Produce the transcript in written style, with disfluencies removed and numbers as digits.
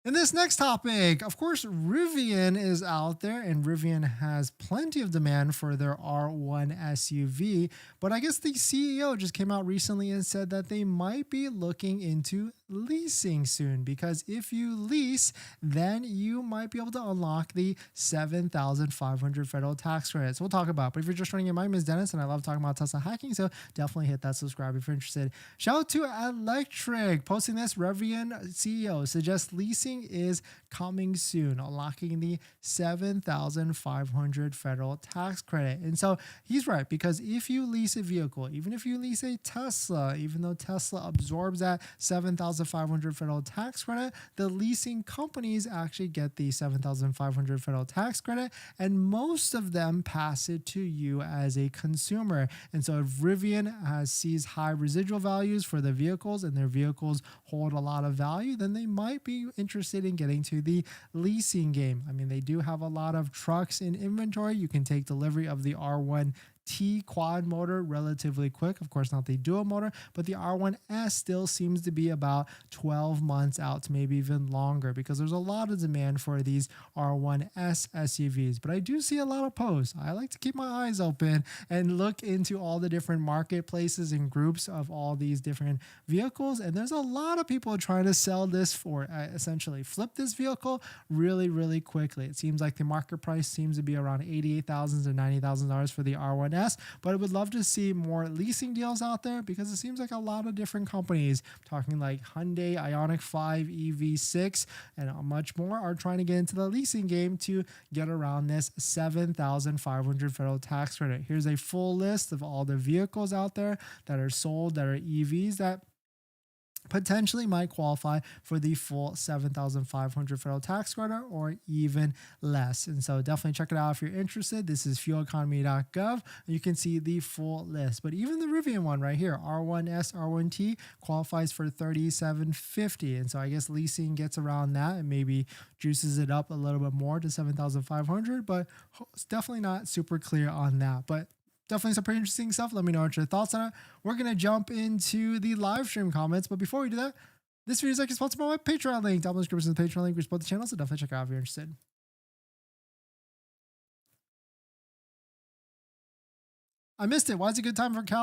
In this next topic, of course, Rivian is out there and Rivian has plenty of demand for their R1 SUV. But I guess the CEO just came out recently and said that they might be looking into leasing soon because if you lease, then you might be able to unlock the 7,500 federal tax credits. We'll talk about it. But if you're just joining in, my name is Dennis and I love talking about Tesla hacking. So definitely hit that subscribe if you're interested. Shout out to Electric posting this. Rivian CEO suggests leasing is coming soon, unlocking the 7,500 federal tax credit. And so he's right, because if you lease a vehicle, even if you lease a Tesla, even though Tesla absorbs that 7,500 federal tax credit, the leasing companies actually get the 7,500 federal tax credit, and most of them pass it to you as a consumer. And so if Rivian sees high residual values for the vehicles and their vehicles hold a lot of value, then they might be interested in getting to the leasing game. I mean, they do have a lot of trucks in inventory. You can take delivery of the R1T quad motor relatively quick. Of course, not the dual motor, but the R1S still seems to be about 12 months out to maybe even longer because there's a lot of demand for these R1S SUVs. But I do see a lot of posts. I like to keep my eyes open and look into all the different marketplaces and groups of all these different vehicles. And there's a lot of people trying to sell this for essentially flip this vehicle really quickly. It seems like the market price seems to be around $88,000 to $90,000 for the R1S, but I would love to see more leasing deals out there because it seems like a lot of different companies, talking like Hyundai, Ioniq 5, EV6, and much more, are trying to get into the leasing game to get around this 7,500 federal tax credit. Here's a full list of all the vehicles out there that are sold that are EVs that potentially might qualify for the full 7,500 federal tax credit or even less. And so definitely check it out if you're interested. This is fueleconomy.gov. You can see the full list. But even the Rivian one right here, R1S, R1T, qualifies for 3,750. And so I guess leasing gets around that and maybe juices it up a little bit more to 7,500, but it's definitely not super clear on that. But definitely some pretty interesting stuff. Let me know what your thoughts on it. We're going to jump into the live stream comments. But before we do that, this video is actually sponsored by my Patreon link. Down in the description is the Patreon link. We support the channel, so definitely check it out if you're interested. I missed it. Why is it a good time for Cal?